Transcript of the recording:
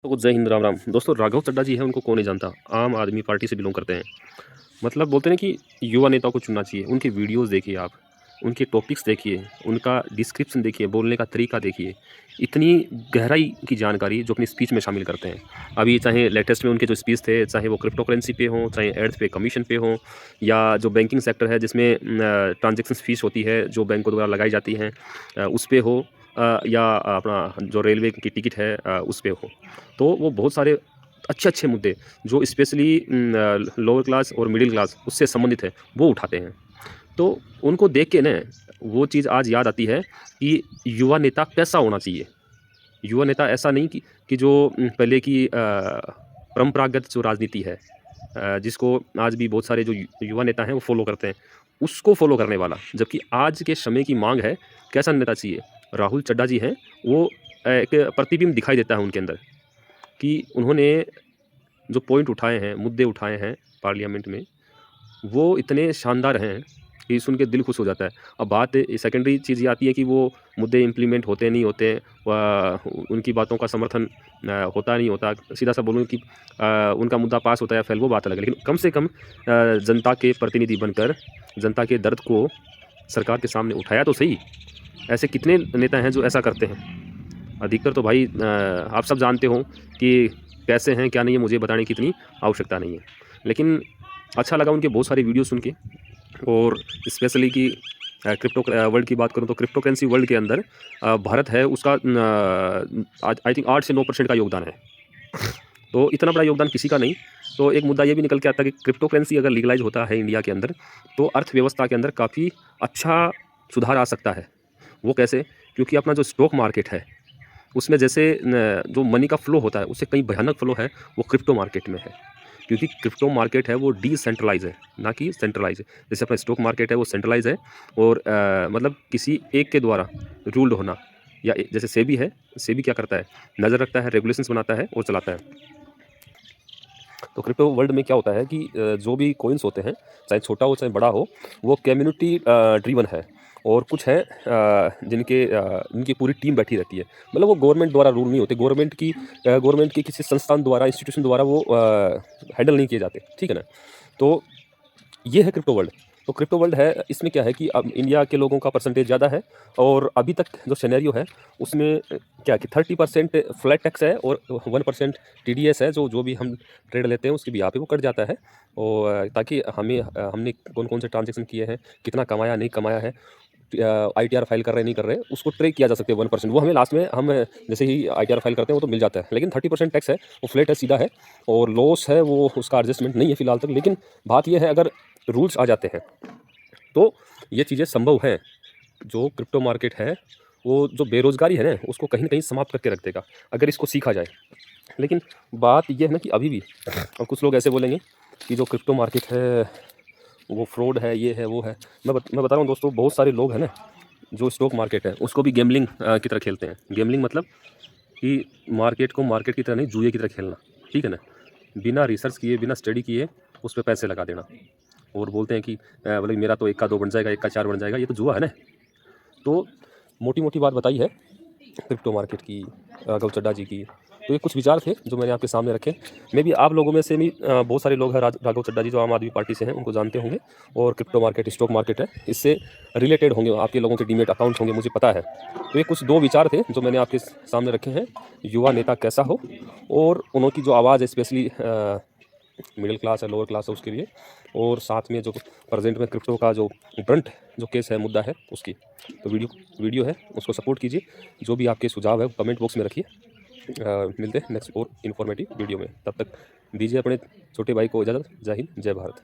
तो जय हिंद, राम राम। दोस्तों, राघव चड्ढा जी हैं, उनको कौन नहीं जानता। आम आदमी पार्टी से बिलोंग करते हैं। मतलब बोलते हैं कि युवा नेताओं को चुनना चाहिए। उनकी वीडियोस देखिए आप, उनके टॉपिक्स देखिए, उनका डिस्क्रिप्शन देखिए, बोलने का तरीका देखिए। इतनी गहराई की जानकारी जो अपनी स्पीच में शामिल करते हैं। अभी चाहे लेटेस्ट में उनके जो स्पीच थे, चाहे वो क्रिप्टो करेंसी पे हों, चाहे एड्स पे कमीशन पे हों, या जो बैंकिंग सेक्टर है जिसमें ट्रांजैक्शन फ़ीस होती है जो बैंकों द्वारा लगाई जाती हैं, उस पे हो, या अपना जो रेलवे की टिकट है उस पे हो। तो वो बहुत सारे अच्छे-अच्छे मुद्दे जो स्पेशली लोअर क्लास और मिडिल क्लास उससे संबंधित है, वो उठाते हैं। तो उनको देख के ना वो चीज़ आज याद आती है कि युवा नेता कैसा होना चाहिए। युवा नेता ऐसा नहीं कि जो पहले की परंपरागत जो राजनीति है, जिसको आज भी बहुत सारे जो युवा नेता हैं वो फ़ॉलो करते हैं, उसको फ़ॉलो करने वाला। जबकि आज के समय की माँग है, कैसा नेता चाहिए? राहुल चड्ढा जी हैं, वो एक प्रतिबिंब दिखाई देता है उनके अंदर कि उन्होंने जो पॉइंट उठाए हैं, मुद्दे उठाए हैं पार्लियामेंट में, वो इतने शानदार हैं कि सुन के दिल खुश हो जाता है। अब बात सेकेंडरी चीज़ ये आती है कि वो मुद्दे इम्प्लीमेंट होते नहीं होते, उनकी बातों का समर्थन होता नहीं होता। सीधा-सा बोलूँ कि उनका मुद्दा पास होता है या फेल, वो बात अलग है। लेकिन कम से कम जनता के प्रतिनिधि बनकर जनता के दर्द को सरकार के सामने उठाया तो सही। ऐसे कितने नेता हैं जो ऐसा करते हैं? अधिकतर तो भाई आप सब जानते हो कि कैसे हैं, क्या नहीं है, मुझे बताने की इतनी आवश्यकता नहीं है। लेकिन अच्छा लगा उनके बहुत सारे वीडियो सुन के, और स्पेशली कि क्रिप्टो वर्ल्ड की बात करूँ तो क्रिप्टो करेंसी वर्ल्ड के अंदर भारत है उसका आई थिंक 8 से 9% का योगदान है। तो इतना बड़ा योगदान किसी का नहीं। तो एक मुद्दा ये भी निकल के आता है कि क्रिप्टो करेंसी अगर लीगलाइज़ होता है इंडिया के अंदर, तो अर्थव्यवस्था के अंदर काफ़ी अच्छा सुधार आ सकता है। वो कैसे? क्योंकि अपना जो स्टॉक मार्केट है उसमें जैसे न जो मनी का फ्लो होता है, उससे कहीं भयानक फ्लो है, वो क्रिप्टो मार्केट में है। क्योंकि क्रिप्टो मार्केट है वो डिसेंट्रलाइज़ है, ना कि सेंट्रलाइज़ है। जैसे अपना स्टॉक मार्केट है वो सेंट्रलाइज़ है, और मतलब किसी एक के द्वारा रूल्ड होना, या जैसे सेबी है, सेबी क्या करता है? नज़र रखता है, रेगुलेशंस बनाता है और चलाता है। तो क्रिप्टो वर्ल्ड में क्या होता है कि जो भी कॉइन्स होते हैं, चाहे छोटा हो चाहे बड़ा हो, वो कम्युनिटी ड्रिवन है। और कुछ है जिनकी पूरी टीम बैठी रहती है। मतलब वो गवर्नमेंट द्वारा रूल नहीं होते, गवर्नमेंट के किसी संस्थान द्वारा, इंस्टीट्यूशन द्वारा वो हैंडल नहीं किए जाते, ठीक है ना? तो ये है क्रिप्टो वर्ल्ड। तो क्रिप्टो वर्ल्ड है, इसमें क्या है कि अब इंडिया के लोगों का परसेंटेज ज़्यादा है, और अभी तक जो सिनेरियो है उसमें क्या कि 30% फ्लैट टैक्स है और 1% टीडीएस है, जो जो भी हम ट्रेड लेते हैं उसके भी यहाँ पे वो कट जाता है। और ताकि हमने कौन-कौन से ट्रांज़ैक्शन किए हैं, कितना कमाया, नहीं कमाया है, आईटीआर फाइल कर रहे हैं, नहीं कर रहे हैं, उसको ट्रैक किया जा सकता है 1%। वो हमें लास्ट में हम जैसे ही आईटीआर फाइल करते हैं वो तो मिल जाता है। लेकिन 30% टैक्स है, वो फ्लैट है, सीधा है, और लॉस है वो उसका एडजस्टमेंट नहीं है फिलहाल तक। लेकिन बात ये है, अगर रूल्स आ जाते हैं तो ये चीज़ें संभव हैं। जो क्रिप्टो मार्केट है, वो जो बेरोज़गारी है ना, उसको कहीं न कहीं समाप्त करके रख देगा, अगर इसको सीखा जाए। लेकिन बात ये है ना कि अभी भी और कुछ लोग ऐसे बोलेंगे कि जो क्रिप्टो मार्केट है, वो फ्रॉड है, ये है, वो है। मैं बता रहा हूँ दोस्तों, बहुत सारे लोग हैं ना, जो स्टॉक मार्केट है, उसको भी गैम्बलिंग की तरह खेलते हैं। गैम्बलिंग मतलब कि मार्केट को मार्केट की तरह नहीं, जुए की तरह खेलना, ठीक है ना? बिना रिसर्च किए, बिना स्टडी किए उस पे पैसे लगा देना, और बोलते हैं कि बोले मेरा तो 1 का 2 बन जाएगा, 1 का 4 बन जाएगा, ये तो जुआ है ना। तो मोटी-मोटी बात बताई है क्रिप्टो मार्केट की, राघव चड्ढा जी की। तो ये कुछ विचार थे जो मैंने आपके सामने रखे। मे बी आप लोगों में से भी बहुत सारे लोग हैं, राघव चड्ढा जी जो आम आदमी पार्टी से हैं, उनको जानते होंगे, और क्रिप्टो मार्केट, स्टॉक मार्केट है, इससे रिलेटेड होंगे, आपके लोगों के डीमैट अकाउंट होंगे, मुझे पता है। तो ये कुछ 2 विचार थे जो मैंने आपके सामने रखे हैं। युवा नेता कैसा हो, और उनकी जो आवाज़ है स्पेशली मिडिल क्लास है, लोअर क्लास है, उसके लिए, और साथ में जो प्रेजेंट में क्रिप्टो का जो ब्रंट जो केस है, मुद्दा है, उसकी। तो वीडियो है, उसको सपोर्ट कीजिए। जो भी आपके सुझाव है कमेंट बॉक्स में रखिए। मिलते हैं नेक्स्ट और इन्फॉर्मेटिव वीडियो में। तब तक दीजिए अपने छोटे भाई को इजाज़त। जय हिंद, जय भारत।